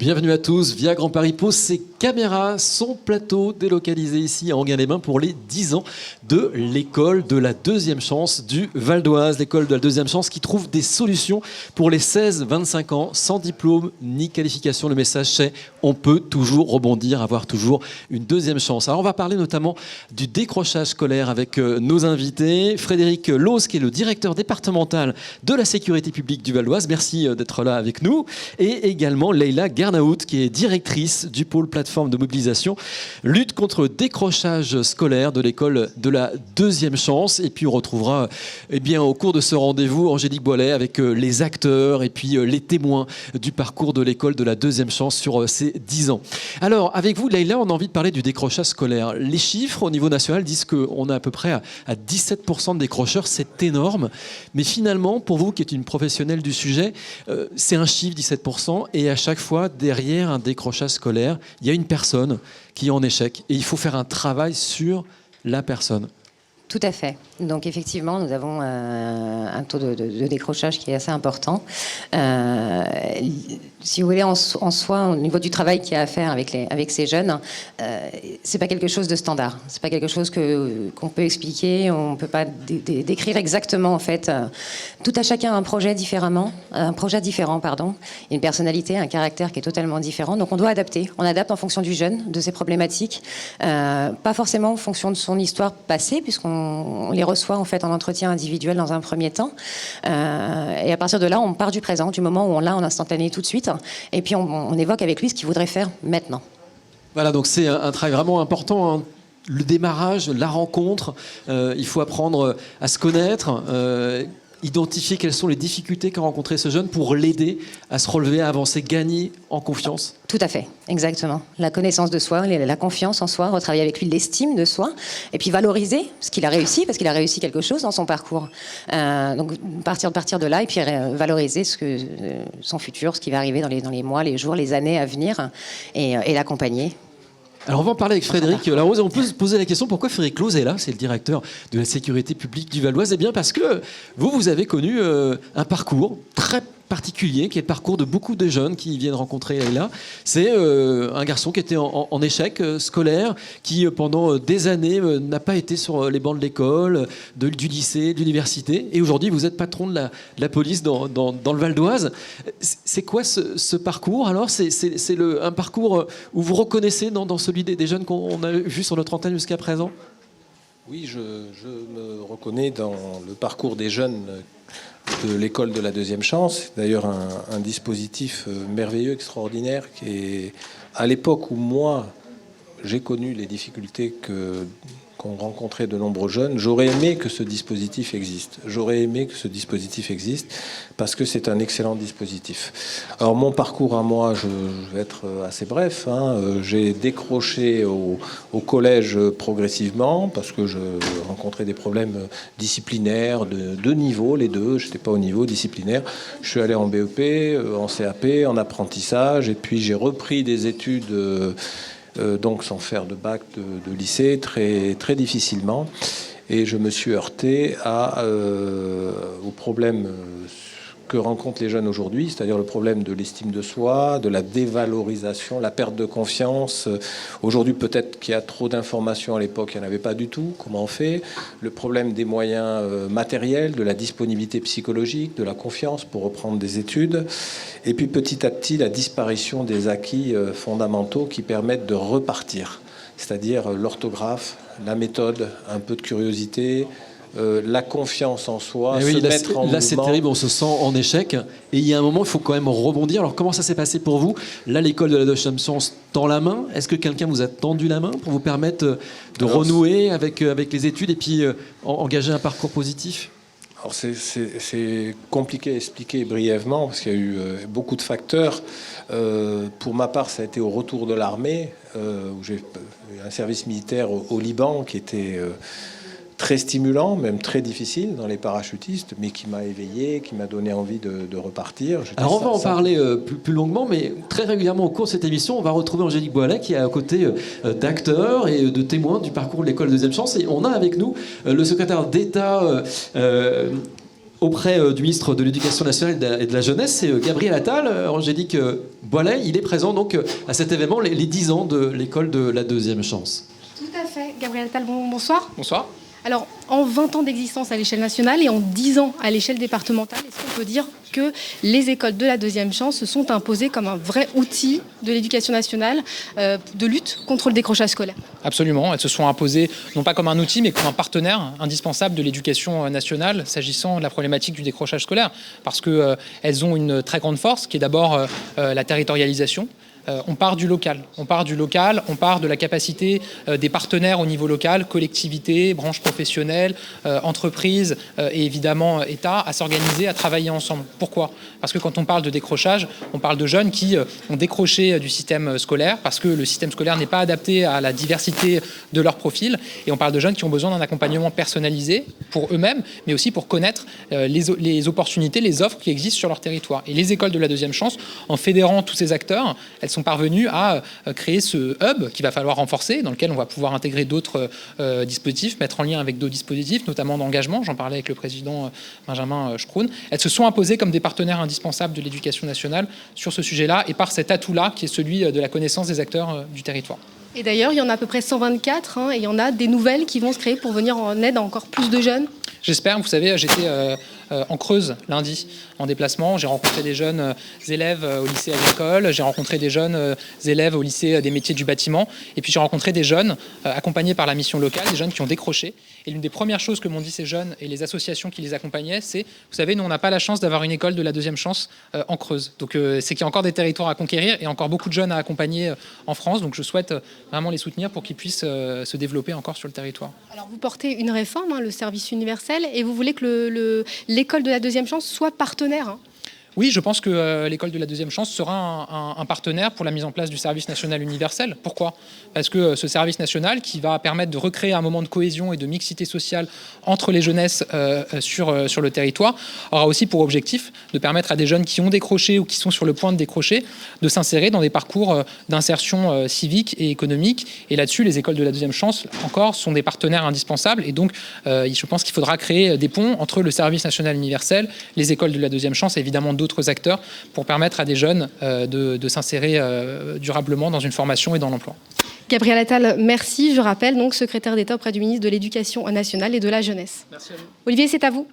Bienvenue à tous. Via Grand Paris pose ses caméras, son plateau délocalisé ici à Enghien-les-Bains pour les 10 ans de l'école de la deuxième chance du Val d'Oise. L'école de la deuxième chance qui trouve des solutions pour les 16-25 ans sans diplôme ni qualification. Le message c'est on peut toujours rebondir, avoir toujours une deuxième chance. Alors on va parler notamment du décrochage scolaire avec nos invités. Frédéric Lose qui est le directeur départemental de la sécurité publique du Val d'Oise. Merci d'être là avec nous. Et également Leïla Garnaout qui est directrice du pôle plateforme de mobilisation lutte contre le décrochage scolaire de l'école de la deuxième chance. Et puis on retrouvera au cours de ce rendez-vous Angélique Boilet avec les acteurs et puis les témoins du parcours de l'école de la deuxième chance sur ces 10 ans. Alors avec vous Leïla, on a envie de parler du décrochage scolaire. Les chiffres au niveau national disent qu'on est à peu près à 17% de décrocheurs, c'est énorme. Mais finalement, pour vous qui êtes une professionnelle du sujet, c'est un chiffre 17% et à chaque fois derrière un décrochage scolaire, il y a une personne qui est en échec et il faut faire un travail sur la personne. Tout à fait. Donc effectivement, nous avons un taux de décrochage qui est assez important. Si vous voulez, en soi, au niveau du travail qu'il y a à faire avec ces jeunes, c'est pas quelque chose de standard. C'est pas quelque chose qu'on peut expliquer. On peut pas décrire exactement en fait. Tout à chacun un projet différent, une personnalité, un caractère qui est totalement différent. Donc on doit adapter. On adapte en fonction du jeune, de ses problématiques, pas forcément en fonction de son histoire passée, puisqu'on les reçoit en fait en entretien individuel dans un premier temps. Et à partir de là, on part du présent, du moment où on l'a en instantané tout de suite. Et puis on évoque avec lui ce qu'il voudrait faire maintenant. Voilà, donc c'est un travail vraiment important. Hein. Le démarrage, la rencontre, il faut apprendre à se connaître, identifier quelles sont les difficultés qu'a rencontré ce jeune pour l'aider à se relever, à avancer, gagner en confiance. Tout à fait, exactement. La connaissance de soi, la confiance en soi, retravailler avec lui l'estime de soi, et puis valoriser ce qu'il a réussi, parce qu'il a réussi quelque chose dans son parcours. Donc partir de là, et puis valoriser son futur, ce qui va arriver dans les mois, les jours, les années à venir, et l'accompagner. Alors on va en parler avec Frédéric Larose. On peut se poser la question pourquoi Frédéric Lose est là, c'est le directeur de la sécurité publique du Val d'Oise. Eh bien parce que vous avez connu un parcours très particulier, qui est le parcours de beaucoup de jeunes qui viennent rencontrer Leïla. C'est un garçon qui était en échec scolaire, qui pendant des années n'a pas été sur les bancs de l'école, du lycée, de l'université. Et aujourd'hui, vous êtes patron de la police dans le Val d'Oise. C'est quoi ce parcours alors? C'est un parcours où vous reconnaissez dans celui des jeunes qu'on a vu sur notre antenne jusqu'à présent? Oui, je me reconnais dans le parcours des jeunes de l'école de la deuxième chance. D'ailleurs, un dispositif merveilleux, extraordinaire, qui est à l'époque où moi j'ai connu les difficultés qu'ont rencontré de nombreux jeunes. J'aurais aimé que ce dispositif existe. Parce que c'est un excellent dispositif. Alors mon parcours à moi, je vais être assez bref. J'ai décroché au collège progressivement parce que je rencontrais des problèmes disciplinaires de deux niveaux, les deux. Je n'étais pas au niveau disciplinaire. Je suis allé en BEP, en CAP, en apprentissage, et puis j'ai repris des études. Donc sans faire de bac de lycée, très, très difficilement. Et je me suis heurté au problème que rencontrent les jeunes aujourd'hui, c'est-à-dire le problème de l'estime de soi, de la dévalorisation, la perte de confiance. Aujourd'hui, peut-être qu'il y a trop d'informations. À l'époque, il n'y en avait pas du tout. Comment on fait? Le problème des moyens matériels, de la disponibilité psychologique, de la confiance pour reprendre des études. Et puis, petit à petit, la disparition des acquis fondamentaux qui permettent de repartir. C'est-à-dire l'orthographe, la méthode, un peu de curiosité, la confiance en soi, mettre en mouvement. Là, c'est terrible, on se sent en échec. Et il y a un moment, il faut quand même rebondir. Alors, comment ça s'est passé pour vous? Là, l'école de la deuxième chance tend la main. Est-ce que quelqu'un vous a tendu la main pour vous permettre de renouer avec les études et puis engager un parcours positif? Alors, c'est compliqué à expliquer brièvement parce qu'il y a eu beaucoup de facteurs. Pour ma part, ça a été au retour de l'armée, où j'ai eu un service militaire au Liban qui était très stimulant, même très difficile dans les parachutistes, mais qui m'a éveillé, qui m'a donné envie de repartir. Alors on va en parler plus longuement, mais très régulièrement au cours de cette émission, on va retrouver Angélique Boilet qui est à côté d'acteurs et de témoins du parcours de l'école Deuxième Chance. Et on a avec nous le secrétaire d'État auprès du ministre de l'Éducation nationale et de la jeunesse, c'est Gabriel Attal. Angélique Boilet, il est présent donc à cet événement, les 10 ans de l'école de la deuxième chance. Tout à fait. Gabriel Attal, bonsoir. Bonsoir. Alors, en 20 ans d'existence à l'échelle nationale et en 10 ans à l'échelle départementale, est-ce qu'on peut dire que les écoles de la deuxième chance se sont imposées comme un vrai outil de l'éducation nationale de lutte contre le décrochage scolaire? Absolument. Elles se sont imposées non pas comme un outil, mais comme un partenaire indispensable de l'éducation nationale s'agissant de la problématique du décrochage scolaire. Parce qu'elles ont une très grande force, qui est d'abord la territorialisation. On part du local, on part de la capacité des partenaires au niveau local, collectivités, branches professionnelles, entreprises et évidemment État, à s'organiser, à travailler ensemble. Pourquoi ? Parce que quand on parle de décrochage, on parle de jeunes qui ont décroché du système scolaire parce que le système scolaire n'est pas adapté à la diversité de leur profil, et on parle de jeunes qui ont besoin d'un accompagnement personnalisé pour eux-mêmes, mais aussi pour connaître les opportunités, les offres qui existent sur leur territoire. Et les écoles de la deuxième chance, en fédérant tous ces acteurs, elles sont parvenues à créer ce hub qu'il va falloir renforcer, dans lequel on va pouvoir intégrer d'autres dispositifs, mettre en lien avec d'autres dispositifs, notamment d'engagement. J'en parlais avec le président Benjamin Schroun. Elles se sont imposées comme des partenaires indispensables de l'éducation nationale sur ce sujet-là, et par cet atout-là qui est celui de la connaissance des acteurs du territoire. Et d'ailleurs, il y en a à peu près 124, et il y en a des nouvelles qui vont se créer pour venir en aide à encore plus de jeunes. J'espère. Vous savez, j'étais en Creuse lundi en déplacement. J'ai rencontré des jeunes élèves au lycée agricole. J'ai rencontré des jeunes élèves au lycée des métiers du bâtiment. Et puis j'ai rencontré des jeunes accompagnés par la mission locale, des jeunes qui ont décroché. Et l'une des premières choses que m'ont dit ces jeunes et les associations qui les accompagnaient, c'est, vous savez, nous on n'a pas la chance d'avoir une école de la deuxième chance en Creuse. Donc c'est qu'il y a encore des territoires à conquérir et encore beaucoup de jeunes à accompagner en France. Donc je souhaite vraiment les soutenir pour qu'ils puissent se développer encore sur le territoire. Alors vous portez une réforme, le service universel, et vous voulez que l'école de la deuxième chance soit partenaire. Oui, je pense que l'école de la deuxième chance sera un partenaire pour la mise en place du service national universel. Pourquoi ? Parce que ce service national qui va permettre de recréer un moment de cohésion et de mixité sociale entre les jeunesses sur le territoire aura aussi pour objectif de permettre à des jeunes qui ont décroché ou qui sont sur le point de décrocher de s'insérer dans des parcours d'insertion civique et économique. Et là-dessus, les écoles de la deuxième chance, encore, sont des partenaires indispensables. Et donc, je pense qu'il faudra créer des ponts entre le service national universel, les écoles de la deuxième chance et évidemment d'autres acteurs pour permettre à des jeunes de s'insérer durablement dans une formation et dans l'emploi. Gabriel Attal, merci. Je rappelle, donc, secrétaire d'État auprès du ministre de l'Éducation nationale et de la jeunesse. Merci à vous. Olivier, c'est à vous.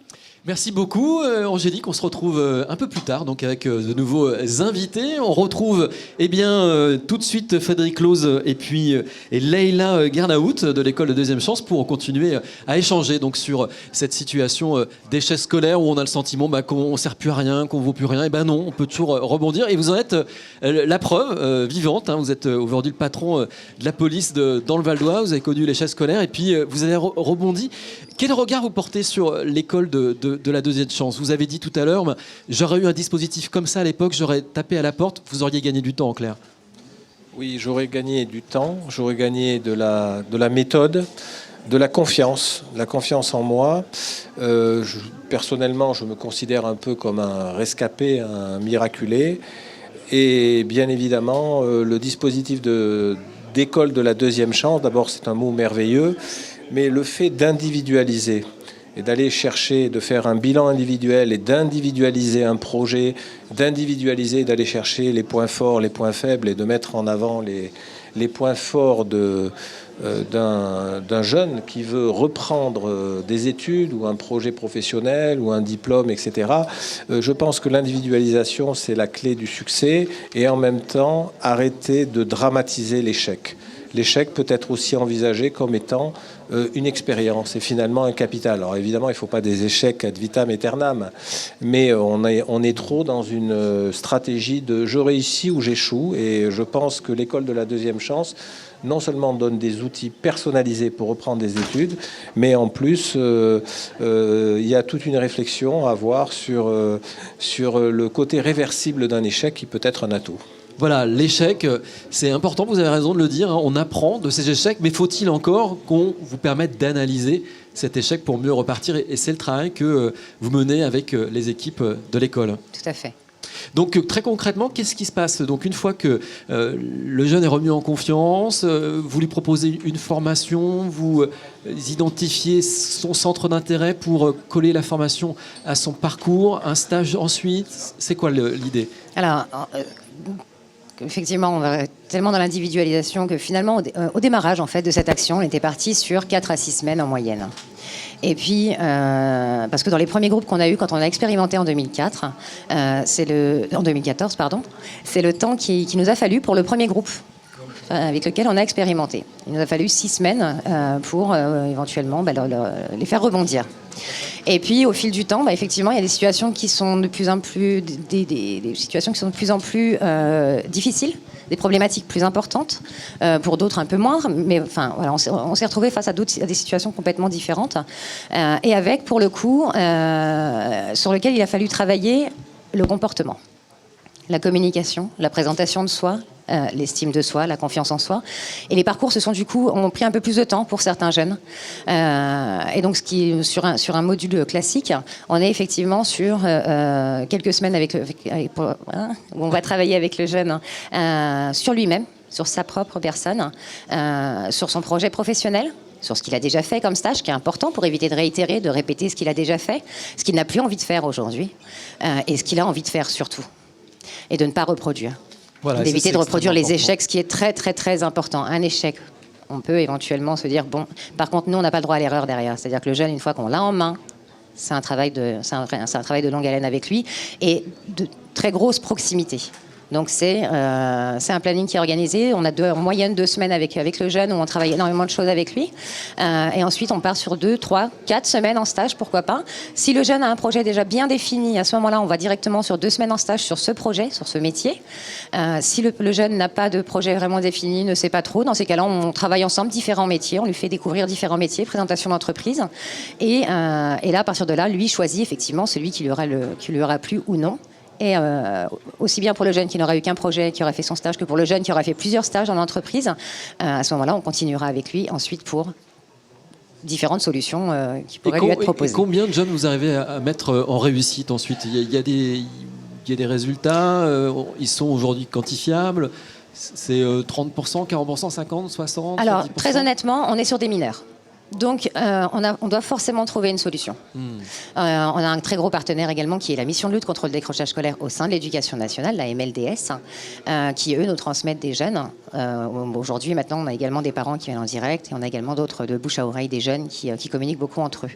Merci beaucoup Angélique, on se retrouve un peu plus tard donc avec de nouveaux invités. On retrouve tout de suite Frédéric Lose et Leïla Garnaout de l'école de deuxième chance pour continuer à échanger donc sur cette situation d'échec scolaire où on a le sentiment qu'on ne sert plus à rien, qu'on ne vaut plus rien. Et non, on peut toujours rebondir et vous en êtes la preuve vivante. Vous êtes aujourd'hui le patron de la police dans le Val-d'Oise, vous avez connu l'échec scolaire et puis vous avez rebondi. Quel regard vous portez sur l'école de la deuxième chance ? Vous avez dit tout à l'heure, j'aurais eu un dispositif comme ça à l'époque, j'aurais tapé à la porte, vous auriez gagné du temps en clair. Oui, j'aurais gagné du temps, j'aurais gagné de la méthode, de la confiance en moi. Personnellement, je me considère un peu comme un rescapé, un miraculé. Et bien évidemment, le dispositif d'école de la deuxième chance, d'abord c'est un mot merveilleux, mais le fait d'individualiser et d'aller chercher, de faire un bilan individuel et d'individualiser un projet, d'aller chercher les points forts, les points faibles et de mettre en avant les points forts d'un jeune qui veut reprendre des études ou un projet professionnel ou un diplôme, etc. Je pense que l'individualisation, c'est la clé du succès et en même temps, arrêter de dramatiser l'échec. L'échec peut être aussi envisagé comme étant une expérience et finalement un capital. Alors évidemment, il ne faut pas des échecs ad vitam aeternam, mais on est trop dans une stratégie de je réussis ou j'échoue. Et je pense que l'école de la deuxième chance non seulement donne des outils personnalisés pour reprendre des études, mais en plus, il y a toute une réflexion à avoir sur le côté réversible d'un échec qui peut être un atout. Voilà, l'échec, c'est important, vous avez raison de le dire, on apprend de ces échecs, mais faut-il encore qu'on vous permette d'analyser cet échec pour mieux repartir ? Et c'est le travail que vous menez avec les équipes de l'école. Tout à fait. Donc très concrètement, qu'est-ce qui se passe? Donc une fois que le jeune est remis en confiance, vous lui proposez une formation, vous identifiez son centre d'intérêt pour coller la formation à son parcours, un stage ensuite. C'est quoi l'idée? Alors, effectivement, on va tellement dans l'individualisation que finalement, au démarrage en fait, de cette action, on était parti sur 4 à 6 semaines en moyenne. Et puis, parce que dans les premiers groupes qu'on a eus quand on a expérimenté en 2014, c'est le temps qui nous a fallu pour le premier groupe avec lequel on a expérimenté. Il nous a fallu 6 semaines pour éventuellement les faire rebondir. Et puis, au fil du temps, effectivement, il y a des situations qui sont de plus en plus, des situations qui sont de plus en plus difficiles, des problématiques plus importantes, pour d'autres un peu moindres, mais enfin, voilà, on s'est retrouvés face à des situations complètement différentes, et avec, pour le coup, sur lequel il a fallu travailler le comportement, la communication, la présentation de soi, l'estime de soi, la confiance en soi. Et les parcours ont pris un peu plus de temps pour certains jeunes. Et donc, sur un module classique, on est effectivement sur quelques semaines où on va travailler avec le jeune sur lui-même, sur sa propre personne, sur son projet professionnel, sur ce qu'il a déjà fait comme stage, qui est important pour éviter de réitérer, de répéter ce qu'il a déjà fait, ce qu'il n'a plus envie de faire aujourd'hui, et ce qu'il a envie de faire surtout, et de ne pas reproduire. Voilà, d'éviter de reproduire les échecs, ce qui est très très très important. Un échec, on peut éventuellement se dire bon. Par contre, nous, on n'a pas le droit à l'erreur derrière. C'est-à-dire que le jeune, une fois qu'on l'a en main, c'est un travail de longue haleine avec lui et de très grosse proximité. Donc c'est un planning qui est organisé. On a en moyenne 2 semaines avec le jeune où on travaille énormément de choses avec lui. Et ensuite, on part sur 2, 3, 4 semaines en stage, pourquoi pas. Si le jeune a un projet déjà bien défini, à ce moment-là, on va directement sur 2 semaines en stage sur ce projet, sur ce métier. Si le jeune n'a pas de projet vraiment défini, ne sait pas trop, dans ces cas-là, on travaille ensemble différents métiers. On lui fait découvrir différents métiers, présentation d'entreprise. Et là, à partir de là, lui choisit effectivement celui qui lui aura plu ou non. Et aussi bien pour le jeune qui n'aura eu qu'un projet, qui aura fait son stage, que pour le jeune qui aura fait plusieurs stages dans l'entreprise, à ce moment-là, on continuera avec lui ensuite pour différentes solutions qui pourraient lui être proposées. Et combien de jeunes vous arrivez à mettre en réussite ensuite? Il y a des résultats, ils sont aujourd'hui quantifiables? C'est 30%, 40%, 50%, 60%? Alors, 70%? très honnêtement, on est sur des mineurs. Donc, on doit forcément trouver une solution. On a un très gros partenaire également qui est la mission de lutte contre le décrochage scolaire au sein de l'éducation nationale, la MLDS, qui, eux, nous transmettent des jeunes. Aujourd'hui, maintenant, on a également des parents qui viennent en direct et on a également d'autres de bouche à oreille, des jeunes qui communiquent beaucoup entre eux.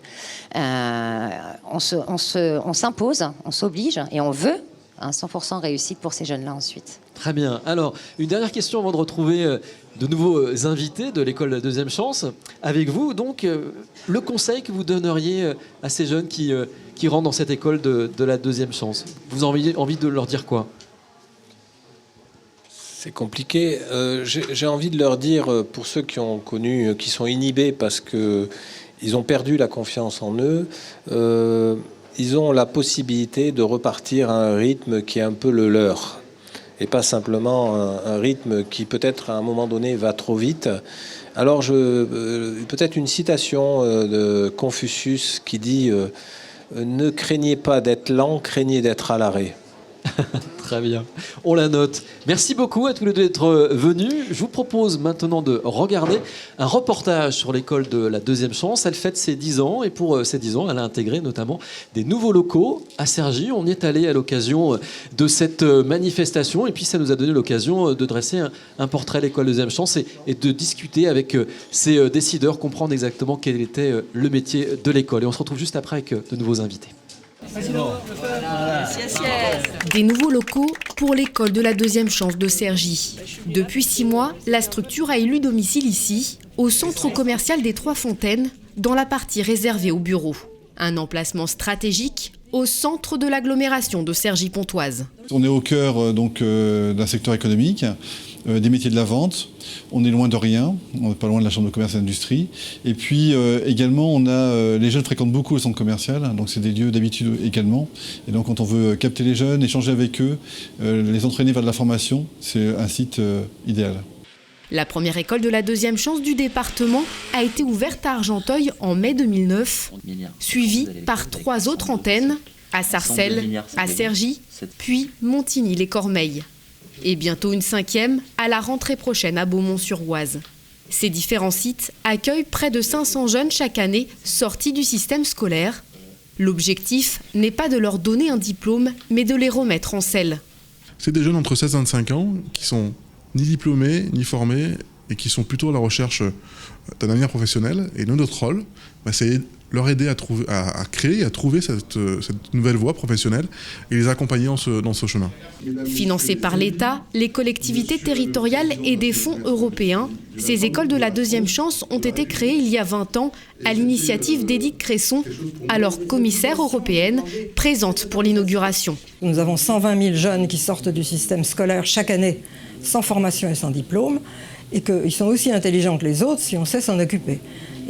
On s'impose, on s'oblige et on veut un 100% réussite pour ces jeunes-là ensuite. Très bien. Alors, une dernière question avant de retrouver de nouveaux invités de l'école de la deuxième chance. Avec vous, donc, le conseil que vous donneriez à ces jeunes qui rentrent dans cette école de la deuxième chance, vous avez envie de leur dire quoi? C'est compliqué. J'ai envie de leur dire, pour ceux qui sont inhibés parce qu'ils ont perdu la confiance en eux, ils ont la possibilité de repartir à un rythme qui est un peu le leur. Et pas simplement un rythme qui peut-être à un moment donné va trop vite. Alors peut-être une citation de Confucius qui dit ne craignez pas d'être lent, craignez d'être à l'arrêt. Très bien, on la note. Merci beaucoup à tous les deux d'être venus. Je vous propose maintenant de regarder un reportage sur l'école de la deuxième chance. Elle fête ses 10 ans et pour ces 10 ans, elle a intégré notamment des nouveaux locaux à Cergy. On y est allé à l'occasion de cette manifestation et puis ça nous a donné l'occasion de dresser un portrait de l'école de deuxième chance et de discuter avec ces décideurs, comprendre exactement quel était le métier de l'école. Et on se retrouve juste après avec de nouveaux invités. Des nouveaux locaux pour l'école de la deuxième chance de Cergy. Depuis 6 mois, la structure a élu domicile ici, au centre commercial des Trois Fontaines, dans la partie réservée aux bureaux. Un emplacement stratégique au centre de l'agglomération de Cergy-Pontoise. On est au cœur d'un secteur économique, des métiers de la vente. On est loin de rien, on n'est pas loin de la chambre de commerce et d'industrie. Et puis également, les jeunes fréquentent beaucoup le centre commercial, donc c'est des lieux d'habitude également. Et donc quand on veut capter les jeunes, échanger avec eux, les entraîner vers de la formation, c'est un site idéal. La première école de la deuxième chance du département a été ouverte à Argenteuil en mai 2009, suivie par 3 autres antennes à Sarcelles, à Cergy, puis Montigny-les-Cormeilles. Et bientôt une 5e à la rentrée prochaine à Beaumont-sur-Oise. Ces différents sites accueillent près de 500 jeunes chaque année sortis du système scolaire. L'objectif n'est pas de leur donner un diplôme, mais de les remettre en selle. C'est des jeunes entre 16 et 25 ans qui sont ni diplômés, ni formés, et qui sont plutôt à la recherche d'un avenir professionnel. Et notre rôle, c'est leur aider à créer, à trouver cette nouvelle voie professionnelle et les accompagner dans ce chemin. Financées par l'État, les collectivités territoriales et des fonds européens, ces écoles de la deuxième chance ont été créées il y a 20 ans à l'initiative d'Édith Cresson, alors commissaire européenne, présente pour l'inauguration. Nous avons 120 000 jeunes qui sortent du système scolaire chaque année sans formation et sans diplôme, et qu'ils sont aussi intelligents que les autres si on sait s'en occuper.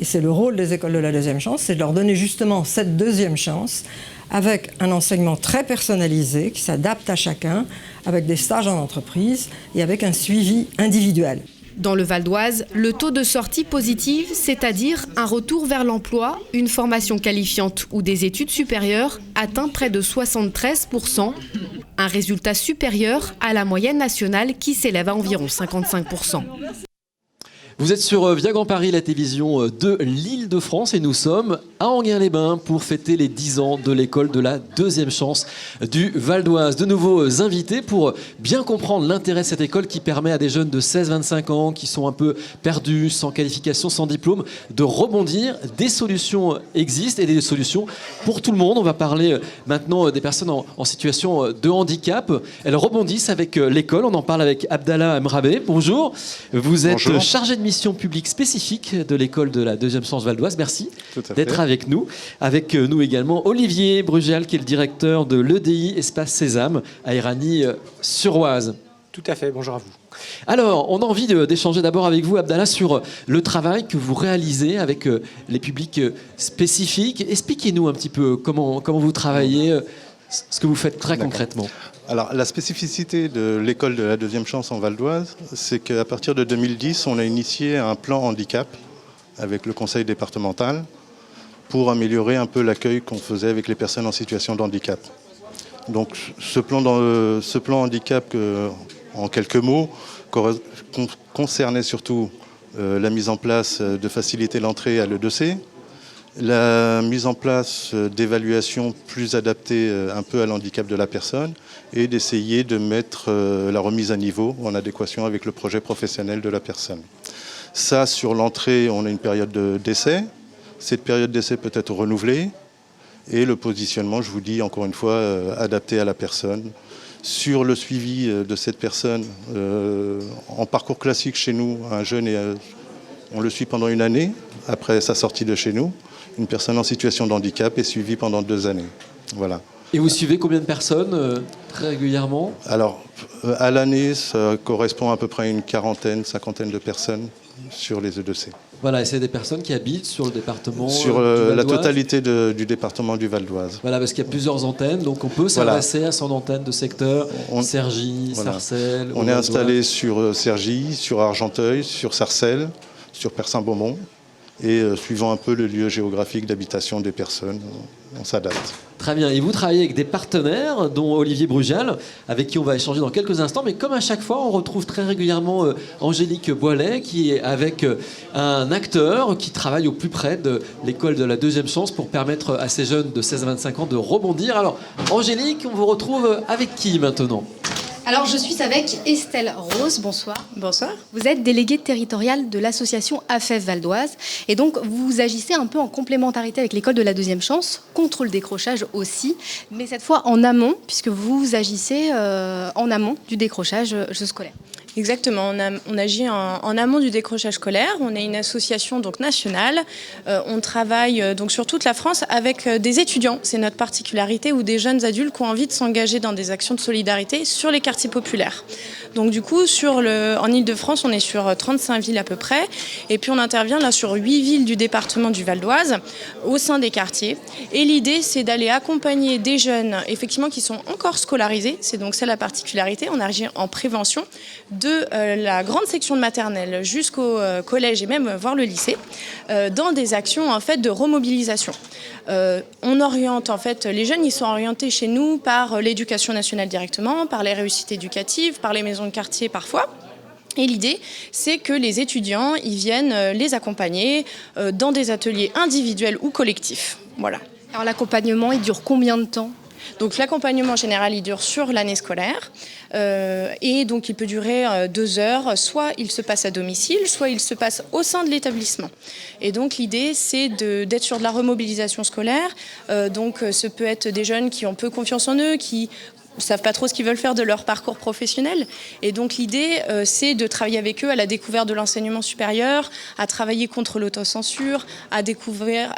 Et c'est le rôle des écoles de la deuxième chance, c'est de leur donner justement cette deuxième chance avec un enseignement très personnalisé qui s'adapte à chacun, avec des stages en entreprise et avec un suivi individuel. Dans le Val d'Oise, le taux de sortie positive, c'est-à-dire un retour vers l'emploi, une formation qualifiante ou des études supérieures, atteint près de 73%, un résultat supérieur à la moyenne nationale qui s'élève à environ 55%. Vous êtes sur Via Grand Paris, la télévision de l'Île-de-France, et nous sommes à Enghien-les-Bains pour fêter les 10 ans de l'école de la deuxième chance du Val d'Oise. De nouveaux invités pour bien comprendre l'intérêt de cette école qui permet à des jeunes de 16-25 ans qui sont un peu perdus, sans qualification, sans diplôme, de rebondir. Des solutions existent et des solutions pour tout le monde. On va parler maintenant des personnes en situation de handicap. Elles rebondissent avec l'école. On en parle avec Abdallah Amrabé. Bonjour. Vous êtes chargé de mission publique spécifique de l'école de la deuxième chance Val d'Oise. Merci d'être avec nous. Avec nous également Olivier Brugel, qui est le directeur de l'EDI Espace Sésame à Éragny-sur-Oise. Tout à fait, bonjour à vous. Alors, on a envie d'échanger d'abord avec vous, Abdallah, sur le travail que vous réalisez avec les publics spécifiques. Expliquez-nous un petit peu comment vous travaillez, ce que vous faites très concrètement. Alors, la spécificité de l'école de la deuxième chance en Val d'Oise, c'est qu'à partir de 2010, on a initié un plan handicap avec le conseil départemental pour améliorer un peu l'accueil qu'on faisait avec les personnes en situation de handicap. Donc, ce plan handicap, en quelques mots, concernait surtout la mise en place de faciliter l'entrée à l'E2C, la mise en place d'évaluations plus adaptées un peu à l'handicap de la personne et d'essayer de mettre la remise à niveau en adéquation avec le projet professionnel de la personne. Ça, sur l'entrée, on a une période d'essai. Cette période d'essai peut être renouvelée et le positionnement, je vous dis encore une fois, adapté à la personne. Sur le suivi de cette personne, en parcours classique chez nous, un jeune, on le suit pendant une année après sa sortie de chez nous. Une personne en situation de handicap est suivie pendant 2 années. Voilà. Et vous suivez combien de personnes très régulièrement ? Alors, à l'année, ça correspond à peu près à une cinquantaine de personnes sur les E2C. Voilà, et c'est des personnes qui habitent sur le département sur du Val d'Oise. La totalité du département du Val d'Oise. Voilà, parce qu'il y a plusieurs antennes, donc on peut s'adresser à son antenne de secteur, Cergy, Sarcelles. On est installé sur Cergy, sur Argenteuil, sur Sarcelles, sur Persin-Beaumont. Et suivant un peu le lieu géographique d'habitation des personnes, on s'adapte. Très bien. Et vous travaillez avec des partenaires, dont Olivier Brugel, avec qui on va échanger dans quelques instants. Mais comme à chaque fois, on retrouve très régulièrement Angélique Boilet, qui est avec un acteur qui travaille au plus près de l'école de la deuxième chance pour permettre à ces jeunes de 16 à 25 ans de rebondir. Alors, Angélique, on vous retrouve avec qui maintenant ? Alors, je suis avec Estelle Rose. Bonsoir. Bonsoir. Vous êtes déléguée territoriale de l'association AFEF Val d'Oise. Et donc, vous agissez un peu en complémentarité avec l'école de la deuxième chance, contre le décrochage aussi, mais cette fois en amont, puisque vous agissez en amont du décrochage scolaire. Exactement, on agit en amont du décrochage scolaire. On est une association donc nationale. On travaille donc sur toute la France avec des étudiants. C'est notre particularité, ou des jeunes adultes qui ont envie de s'engager dans des actions de solidarité sur les quartiers populaires. Donc du coup, en Ile-de-France, on est sur 35 villes à peu près. Et puis on intervient là sur 8 villes du département du Val d'Oise, au sein des quartiers. Et l'idée, c'est d'aller accompagner des jeunes, effectivement, qui sont encore scolarisés. C'est donc ça la particularité. On agit en prévention de la grande section de maternelle jusqu'au collège et même voire le lycée, dans des actions en fait de remobilisation. On oriente en fait les jeunes, ils sont orientés chez nous par l'éducation nationale directement, par les réussites éducatives, par les maisons de quartier parfois. Et l'idée, c'est que les étudiants, ils viennent les accompagner dans des ateliers individuels ou collectifs. Voilà. Alors l'accompagnement, il dure combien de temps ? Donc l'accompagnement en général, il dure sur l'année scolaire et donc il peut durer 2 heures. Soit il se passe à domicile, soit il se passe au sein de l'établissement. Et donc l'idée, c'est d'être sur de la remobilisation scolaire. Donc ce peut être des jeunes qui ont peu confiance en eux, qui ne savent pas trop ce qu'ils veulent faire de leur parcours professionnel. Et donc l'idée, c'est de travailler avec eux à la découverte de l'enseignement supérieur, à travailler contre l'autocensure, à découvrir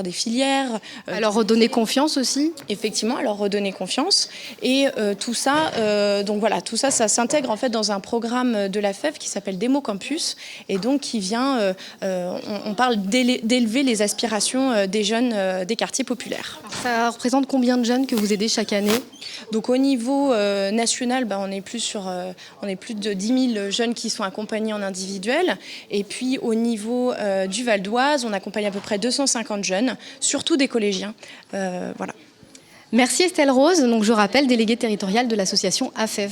des filières. À leur redonner confiance aussi ? Effectivement, à leur redonner confiance. Et tout ça, ça s'intègre en fait dans un programme de la FEV qui s'appelle Démo Campus, et donc qui vient, on parle d'élever les aspirations des jeunes des quartiers populaires. Ça représente combien de jeunes que vous aidez chaque année ? Donc au niveau national, on est plus de 10 000 jeunes qui sont accompagnés en individuel. Et puis au niveau du Val d'Oise, on accompagne à peu près 250 jeunes, surtout des collégiens. Voilà. Merci Estelle Rose, donc je rappelle, déléguée territoriale de l'association AFEV.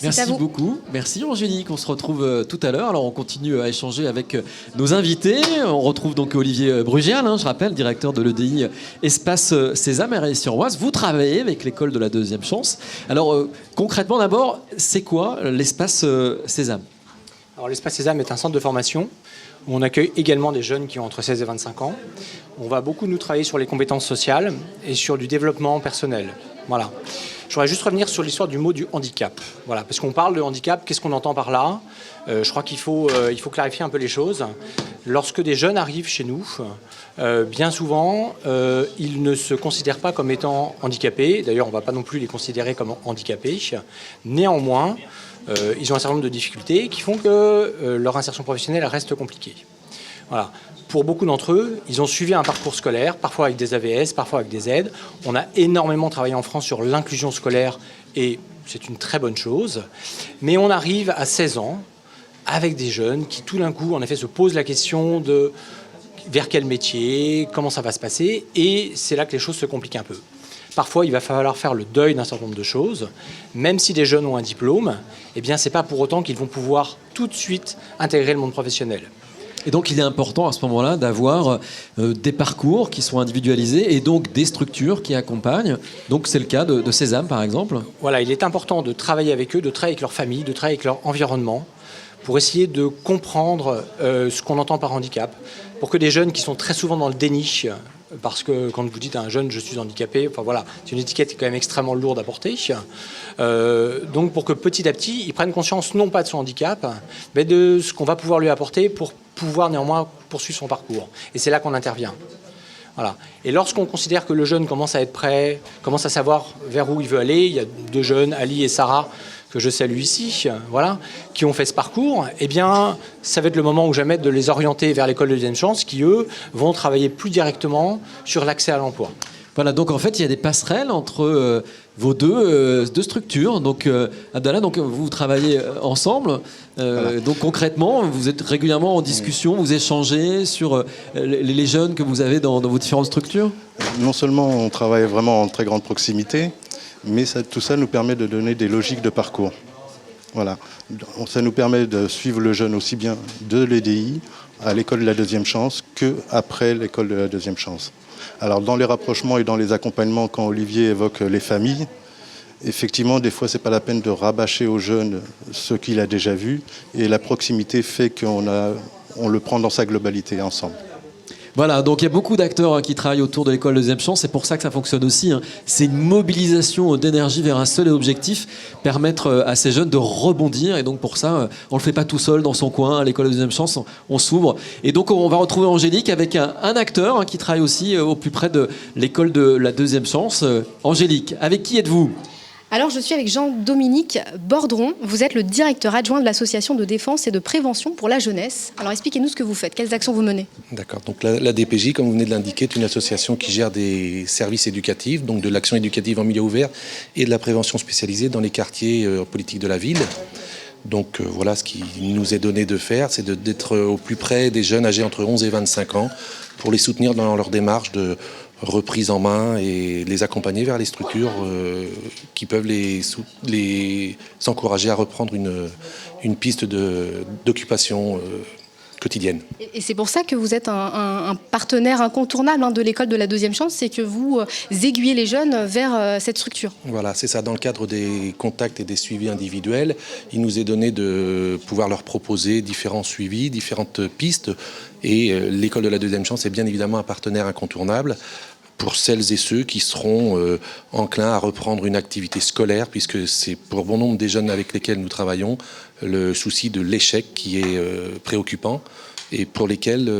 Merci beaucoup. Merci Angélique. On se retrouve tout à l'heure. Alors on continue à échanger avec nos invités. On retrouve donc Olivier Brugial, je rappelle, directeur de l'EDI Espace Sésame RSI-sur-Oise. Vous travaillez avec l'école de la deuxième chance. Alors concrètement d'abord, c'est quoi l'espace Sésame ? Alors l'espace Sésame est un centre de formation où on accueille également des jeunes qui ont entre 16 et 25 ans. On va beaucoup nous travailler sur les compétences sociales et sur du développement personnel. Voilà. Je voudrais juste revenir sur l'histoire du mot du handicap. Voilà, parce qu'on parle de handicap, qu'est-ce qu'on entend par là ? Je crois qu'il faut clarifier un peu les choses. Lorsque des jeunes arrivent chez nous, bien souvent, ils ne se considèrent pas comme étant handicapés. D'ailleurs, on ne va pas non plus les considérer comme handicapés. Néanmoins, ils ont un certain nombre de difficultés qui font que leur insertion professionnelle reste compliquée. Voilà. Pour beaucoup d'entre eux, ils ont suivi un parcours scolaire, parfois avec des AVS, parfois avec des aides. On a énormément travaillé en France sur l'inclusion scolaire et c'est une très bonne chose. Mais on arrive à 16 ans avec des jeunes qui tout d'un coup, en effet, se posent la question de vers quel métier, comment ça va se passer, et c'est là que les choses se compliquent un peu. Parfois, il va falloir faire le deuil d'un certain nombre de choses. Même si des jeunes ont un diplôme, eh bien, c'est pas pour autant qu'ils vont pouvoir tout de suite intégrer le monde professionnel. Et donc, il est important à ce moment-là d'avoir des parcours qui sont individualisés et donc des structures qui accompagnent. Donc, c'est le cas de Sésame, par exemple. Voilà, il est important de travailler avec eux, de travailler avec leur famille, de travailler avec leur environnement pour essayer de comprendre ce qu'on entend par handicap. Pour que des jeunes qui sont très souvent dans le déni, parce que quand vous dites à un jeune « je suis handicapé », enfin voilà, c'est une étiquette qui est quand même extrêmement lourde à porter. Donc pour que petit à petit, ils prennent conscience non pas de son handicap, mais de ce qu'on va pouvoir lui apporter pour pouvoir néanmoins poursuivre son parcours. Et c'est là qu'on intervient. Voilà. Et lorsqu'on considère que le jeune commence à être prêt, commence à savoir vers où il veut aller, il y a 2 jeunes, Ali et Sarah, que je salue ici, voilà, qui ont fait ce parcours, eh bien, ça va être le moment ou jamais de les orienter vers l'école de deuxième chance, qui, eux, vont travailler plus directement sur l'accès à l'emploi. Voilà, donc en fait, il y a des passerelles entre vos deux structures. Donc, Abdallah, donc, vous travaillez ensemble. Voilà. Donc concrètement, vous êtes régulièrement en discussion, vous échangez sur les jeunes que vous avez dans vos différentes structures ? Non seulement on travaille vraiment en très grande proximité, mais tout ça nous permet de donner des logiques de parcours. Voilà. Ça nous permet de suivre le jeune aussi bien de l'EDI à l'école de la deuxième chance qu'après l'école de la deuxième chance. Alors dans les rapprochements et dans les accompagnements, quand Olivier évoque les familles, effectivement, des fois, ce n'est pas la peine de rabâcher aux jeunes ce qu'il a déjà vu, et la proximité fait qu'on le prend dans sa globalité ensemble. Voilà, donc il y a beaucoup d'acteurs qui travaillent autour de l'école de deuxième chance, c'est pour ça que ça fonctionne aussi. C'est une mobilisation d'énergie vers un seul objectif, permettre à ces jeunes de rebondir, et donc pour ça, on ne le fait pas tout seul dans son coin, à l'école de deuxième chance, on s'ouvre. Et donc on va retrouver Angélique avec un acteur qui travaille aussi au plus près de l'école de la deuxième chance. Angélique, avec qui êtes-vous ? Alors, je suis avec Jean-Dominique Bordron. Vous êtes le directeur adjoint de l'association de défense et de prévention pour la jeunesse. Alors, expliquez-nous ce que vous faites. Quelles actions vous menez? D'accord. Donc, la DPJ, comme vous venez de l'indiquer, est une association qui gère des services éducatifs, donc de l'action éducative en milieu ouvert et de la prévention spécialisée dans les quartiers politiques de la ville. Donc, voilà ce qui nous est donné de faire, c'est d'être au plus près des jeunes âgés entre 11 et 25 ans pour les soutenir dans leur démarche de reprise en main et les accompagner vers les structures qui peuvent les encourager à reprendre une piste d'occupation quotidienne. Et c'est pour ça que vous êtes un partenaire incontournable de l'école de la deuxième chance, c'est que vous aiguillez les jeunes vers cette structure. Voilà, c'est ça. Dans le cadre des contacts et des suivis individuels, il nous est donné de pouvoir leur proposer différents suivis, différentes pistes. Et l'école de la deuxième chance est bien évidemment un partenaire incontournable pour celles et ceux qui seront enclins à reprendre une activité scolaire, puisque c'est pour bon nombre des jeunes avec lesquels nous travaillons le souci de l'échec qui est préoccupant et pour lesquels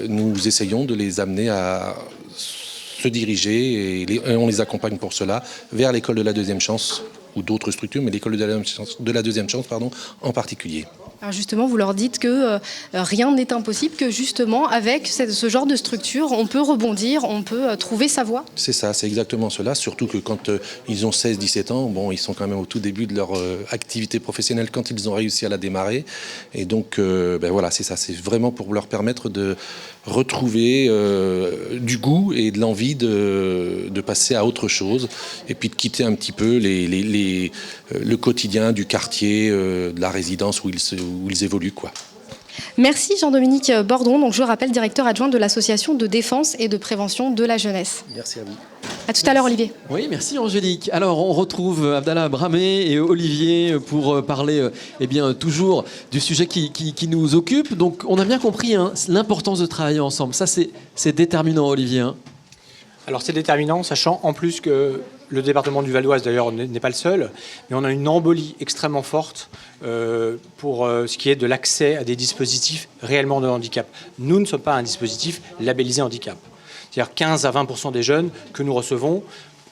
nous essayons de les amener à se diriger et on les accompagne pour cela vers l'école de la deuxième chance ou d'autres structures, mais l'école de la deuxième chance en particulier. Alors justement, vous leur dites que rien n'est impossible, que justement, avec ce genre de structure, on peut rebondir, on peut trouver sa voie. C'est ça, c'est exactement cela, surtout que quand ils ont 16-17 ans, bon, ils sont quand même au tout début de leur activité professionnelle quand ils ont réussi à la démarrer. Et donc, voilà, c'est ça, c'est vraiment pour leur permettre de retrouver du goût et de l'envie de passer à autre chose et puis de quitter un petit peu le quotidien du quartier, de la résidence où ils évoluent, quoi. Merci Jean-Dominique Bordron, donc je rappelle directeur adjoint de l'association de défense et de prévention de la jeunesse. Merci à vous. À tout à l'heure Olivier. Oui, merci Angélique. Alors on retrouve Abdallah Bramé et Olivier pour parler toujours du sujet qui nous occupe. Donc on a bien compris l'importance de travailler ensemble. Ça c'est déterminant Olivier. Alors c'est déterminant, sachant en plus que le département du Val-d'Oise d'ailleurs n'est pas le seul, mais on a une embolie extrêmement forte pour ce qui est de l'accès à des dispositifs réellement de handicap. Nous ne sommes pas un dispositif labellisé handicap. C'est-à-dire 15 à 20% des jeunes que nous recevons,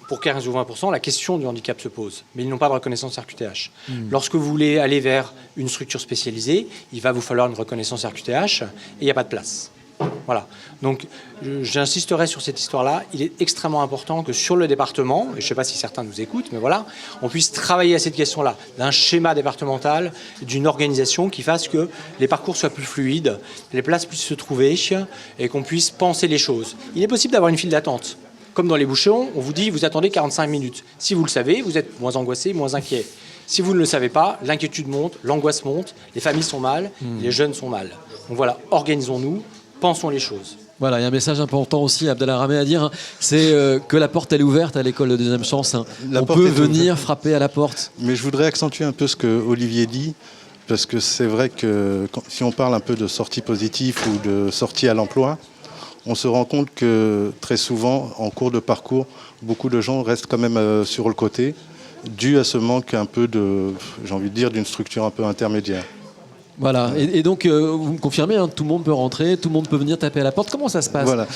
pour 15 ou 20%, la question du handicap se pose, mais ils n'ont pas de reconnaissance RQTH. Lorsque vous voulez aller vers une structure spécialisée, il va vous falloir une reconnaissance RQTH et il n'y a pas de place. Voilà. Donc, j'insisterai sur cette histoire-là. Il est extrêmement important que sur le département, et je ne sais pas si certains nous écoutent, mais voilà, on puisse travailler à cette question-là, d'un schéma départemental, d'une organisation qui fasse que les parcours soient plus fluides, les places puissent se trouver et qu'on puisse penser les choses. Il est possible d'avoir une file d'attente. Comme dans les bouchons, on vous dit vous attendez 45 minutes. Si vous le savez, vous êtes moins angoissé, moins inquiet. Si vous ne le savez pas, l'inquiétude monte, l'angoisse monte, les familles sont mal, les jeunes sont mal. Donc voilà, organisons-nous. Pensons les choses. Voilà, il y a un message important aussi, Abdallah Bramé, à dire, c'est que la porte elle est ouverte à l'école de deuxième chance. On peut venir frapper à la porte. Mais je voudrais accentuer un peu ce que Olivier dit, parce que c'est vrai que si on parle un peu de sortie positive ou de sortie à l'emploi, on se rend compte que très souvent, en cours de parcours, beaucoup de gens restent quand même sur le côté, dû à ce manque un peu d'une structure un peu intermédiaire. Voilà, et donc vous me confirmez, tout le monde peut rentrer, tout le monde peut venir taper à la porte. Comment ça se passe? Voilà.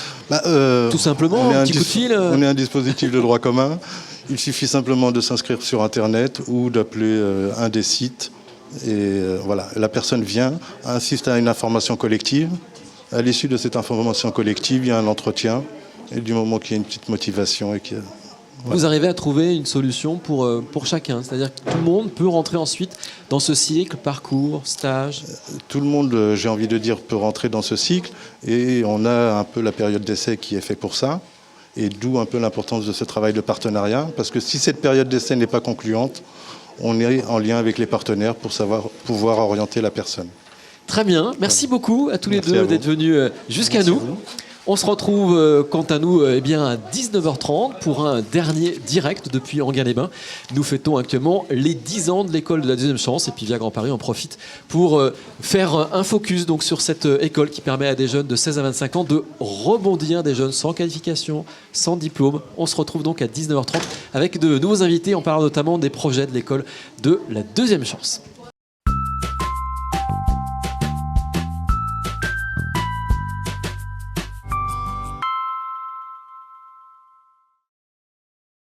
Tout simplement, un petit coup de fil. On est un dispositif de droit commun. Il suffit simplement de s'inscrire sur Internet ou d'appeler un des sites. Et voilà, la personne vient, assiste à une information collective. À l'issue de cette information collective, il y a un entretien. Et du moment qu'il y a une petite motivation et qu'il y a... Vous arrivez à trouver une solution pour chacun, c'est-à-dire que tout le monde peut rentrer ensuite dans ce cycle, parcours, stage. Tout le monde, j'ai envie de dire, peut rentrer dans ce cycle et on a un peu la période d'essai qui est faite pour ça et d'où un peu l'importance de ce travail de partenariat parce que si cette période d'essai n'est pas concluante, on est en lien avec les partenaires pour pouvoir orienter la personne. Très bien, merci beaucoup à tous les deux d'être venus jusqu'à nous. On se retrouve quant à nous à 19h30 pour un dernier direct depuis Enghien-les-Bains. Nous fêtons actuellement les 10 ans de l'école de la deuxième chance et puis Via Grand Paris en profite pour faire un focus donc, sur cette école qui permet à des jeunes de 16 à 25 ans de rebondir, des jeunes sans qualification, sans diplôme. On se retrouve donc à 19h30 avec de nouveaux invités en parlant notamment des projets de l'école de la deuxième chance.